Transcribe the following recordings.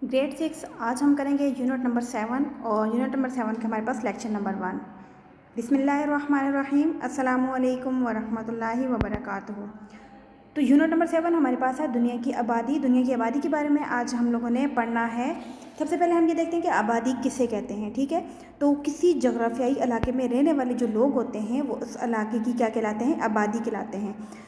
Grade 6 आज हम करेंगे यूनिट नंबर 7 और यूनिट नंबर 7 का हमारे पास लेक्चर नंबर 1। बिस्मिल्लाहिर्रहमानिर्रहीम, अस्सलामु अलैकुम वरहमतुल्लाहि वबरकातुहू। तो यूनिट नंबर 7 हमारे पास है दुनिया की आबादी के बारे में आज हम लोगों ने पढ़ना है। सबसे पहले हम ये देखते हैं कि आबादी किसे कहते हैं। ठीक है, तो किसी जोग्राफियाई इलाके में रहने वाले जो लोग होते हैं वो उस इलाके की क्या कहलाते हैं, आबादी कहलाते हैं।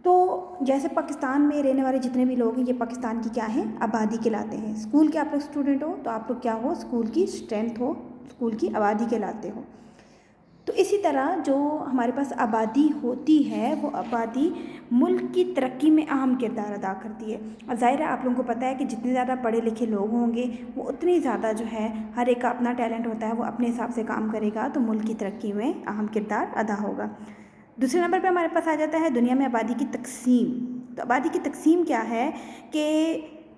तो जैसे पाकिस्तान में रहने वाले जितने भी लोग हैं ये पाकिस्तान की क्या हैं, आबादी कहलाते हैं। स्कूल के आप लोग स्टूडेंट हो तो आप लोग क्या हो, स्कूल की स्ट्रेंथ हो, स्कूल की आबादी कहलाते हो। तो इसी तरह जो हमारे पास आबादी होती है वो आबादी मुल्क की तरक्की में अहम किरदार अदा करती है। और ज़ाहिर है आप लोगों को पता है कि जितने ज़्यादा पढ़े लिखे लोग होंगे वो उतनी ज़्यादा जो है, हर एक का अपना टैलेंट होता है, वो अपने हिसाब से काम करेगा तो मुल्क की तरक्की में अहम किरदार अदा होगा। दूसरे नंबर पे हमारे पास आ जाता है दुनिया में आबादी की तकसीम। तो आबादी की तकसीम क्या है कि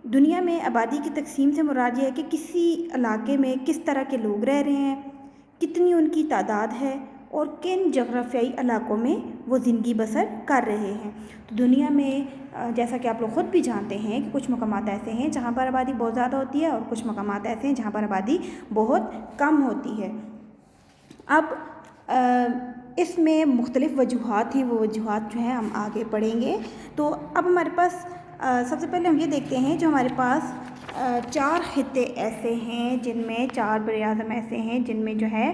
दुनिया में आबादी की तकसीम से मुराद ये है कि किसी इलाके में किस तरह के लोग रह रहे हैं, कितनी उनकी तादाद है और किन जोग्राफियाई इलाकों में वो ज़िंदगी बसर कर रहे हैं। तो दुनिया में जैसा कि आप लोग ख़ुद भी जानते हैं कि कुछ मकामात ऐसे हैं जहाँ पर आबादी बहुत ज़्यादा होती है और कुछ मकामात ऐसे हैं जहाँ पर आबादी बहुत कम होती है। अब इसमें मुख्तलिफ़ वजूहात हैं, वो वजूहात जो हैं हम आगे पढ़ेंगे। तो अब हमारे पास सबसे पहले हम ये देखते हैं जो हमारे पास 4 खित्ते ऐसे हैं जिनमें 4 बरे-ए-आज़म ऐसे हैं जिनमें जो है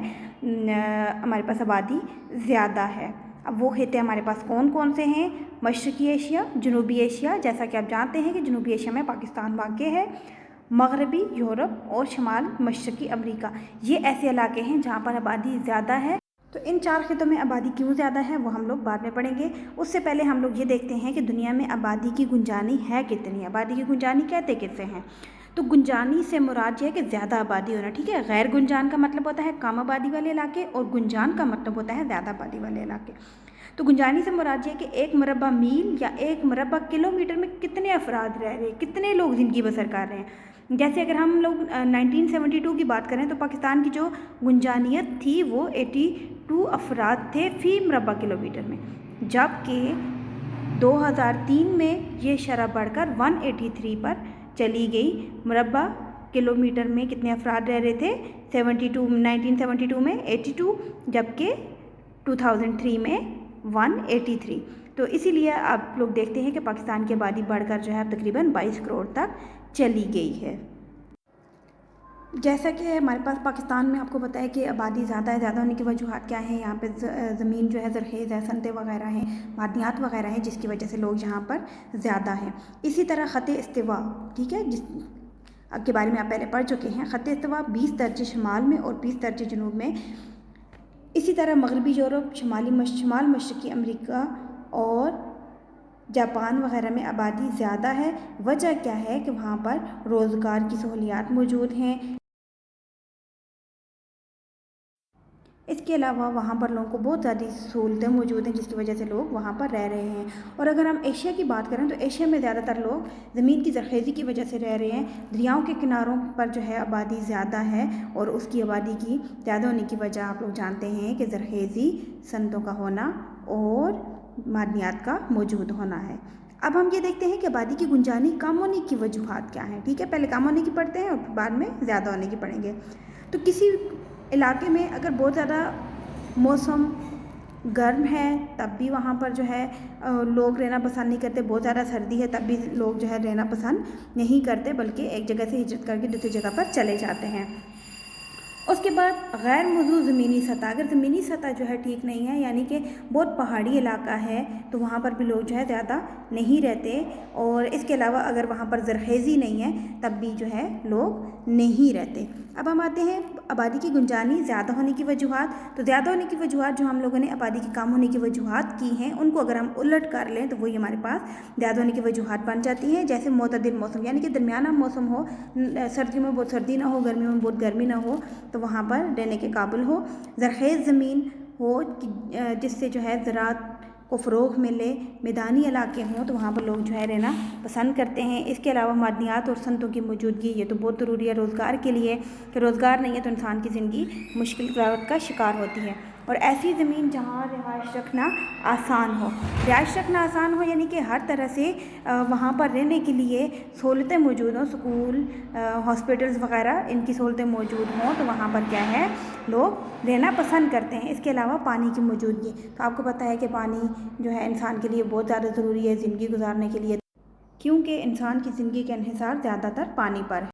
हमारे पास आबादी ज़्यादा है। अब वो खित्ते हमारे पास कौन कौन से हैं? मशरक़ी एशिया, जनूबी एशिया, जैसा कि आप जानते हैं कि जनूबी एशिया में पाकिस्तान वाक़ है, मग़रबी यूरोप और शमाल मशरक़ी अमरीका, ये ऐसे इलाके हैं जहाँ पर आबादी ज़्यादा है। तो इन 4 खित्तों में आबादी क्यों ज़्यादा है वो हम लोग बाद में पढ़ेंगे। उससे पहले हम लोग ये देखते हैं कि दुनिया में आबादी की गुंजानी है कितनी। आबादी की गुंजानी कहते किसे हैं? तो गुंजानी से मुराद ये है कि ज़्यादा आबादी होना। ठीक है, गैर गुंजान का मतलब होता है कम आबादी वाले इलाके और गुंजान का मतलब होता है ज़्यादा आबादी वाले इलाके। तो गुंजानी से मुराद ये है कि 1 मुरबा मील या 1 मुरबा किलोमीटर में कितने अफराद रह रहे हैं, कितने लोग ज़िंदगी बसर कर रहे हैं। जैसे अगर हम लोग 1972 की बात करें तो पाकिस्तान की जो गुंजानियत थी वो 82 अफराद थे फ़ी मुरबा किलोमीटर में, जबकि 2003 में ये शरह बढ़कर 183 पर चली गई। मुरबा किलोमीटर में कितने अफराद रह रहे थे? 1972 में 82, जबकि 2003 में 183। तो इसीलिए आप लोग देखते हैं कि पाकिस्तान की आबादी बढ़कर जो है तकरीबन 22 करोड़ तक चली गई है। जैसा कि हमारे पास पाकिस्तान में आपको पता है कि आबादी ज़्यादा है, ज़्यादा होने की वजूहत क्या हैं? यहाँ पे ज़मीन जो है ज़रख़ेज़ है, सनतें वग़ैरह हैं, मादनियात वग़ैरह हैं, जिसकी वजह से लोग यहाँ पर ज़्यादा हैं। इसी तरह ख़त्ते इस्तिवा, ठीक है, जिस के बारे में आप पहले पढ़ चुके हैं। ख़त्ते इस्तिवा 20 दर्जे शुमाल में और 20 दर्जे जनूब में। इसी तरह मग़रबी यूरोप, शमाल मशरक़ी अमरीका और जापान वग़ैरह में आबादी ज़्यादा है। वजह क्या है कि वहाँ पर रोज़गार की सहूलियात मौजूद हैं। इसके अलावा वहाँ पर लोगों को बहुत ज़्यादा सहूलतें मौजूद हैं जिसकी वजह से लोग वहाँ पर रह रहे हैं। और अगर हम एशिया की बात करें तो एशिया में ज़्यादातर लोग ज़मीन की ज़रख़ेज़ी की वजह से रह रहे हैं। दरियाओं के किनारों पर जो है आबादी ज़्यादा है और उसकी आबादी की ज़्यादा होने की वजह आप लोग जानते हैं कि ज़रख़ेज़ी सनतों का होना और मादनियात का मौजूद होना है। अब हम ये देखते हैं कि आबादी की गुंजानी कम होने की वजूहात क्या हैं। ठीक है, पहले कम होने की पढ़ते हैं और बाद में ज़्यादा होने की पढ़ेंगे। तो किसी इलाके में अगर बहुत ज़्यादा मौसम गर्म है तब भी वहाँ पर जो है लोग रहना पसंद नहीं करते। बहुत ज़्यादा सर्दी है तब भी लोग जो है रहना पसंद नहीं करते, बल्कि एक जगह से हिजरत करके दूसरी जगह पर चले जाते हैं। उसके बाद गैर मौजूद ज़मीनी सतह, अगर ज़मीनी सतह जो है ठीक नहीं है, यानी कि बहुत पहाड़ी इलाका है, तो वहाँ पर भी लोग जो है ज़्यादा नहीं रहते। और इसके अलावा अगर वहाँ पर ज़रख़ेज़ी नहीं है तब भी जो है लोग नहीं रहते। अब हम आते हैं आबादी की गुंजानी ज़्यादा होने की वजूहात। तो ज़्यादा होने की वजूहात जो हम लोगों ने आबादी की कम होने की वजूहात की हैं उनको अगर हम उलट कर लें तो वही हमारे पास ज़्यादा होने की वजूहात बन जाती हैं। जैसे मुतदिल मौसम, यानी कि दरमियाना मौसम हो, सर्दियों में बहुत सर्दी ना हो, गर्मियों में बहुत गर्मी ना हो, तो वहाँ पर रहने के काबिल हो। ज़रख़ेज़ ज़मीन हो जिससे जो है ज़राअत को फ़रोग़ मिले, मैदानी इलाके हों तो वहाँ पर लोग जो है रहना पसंद करते हैं। इसके अलावा मादनियात और सनतों की मौजूदगी ये तो बहुत ज़रूरी है रोज़गार के लिए, कि रोज़गार नहीं है तो इंसान की ज़िंदगी मुश्किल का शिकार होती है। اور ایسی زمین جہاں رہائش رکھنا آسان ہو. رہائش رکھنا آسان ہو یعنی کہ ہر طرح سے وہاں پر رہنے کے لیے سہولتیں موجود ہوں، اسکول، ہاسپٹلز وغیرہ ان کی سہولتیں موجود ہوں، تو وہاں پر کیا ہے لوگ رہنا پسند کرتے ہیں. اس کے علاوہ پانی کی موجودگی، تو آپ کو پتہ ہے کہ پانی جو ہے انسان کے لیے بہت زیادہ ضروری ہے زندگی گزارنے کے لیے، کیونکہ انسان کی زندگی کا انحصار زیادہ تر پانی پر ہے.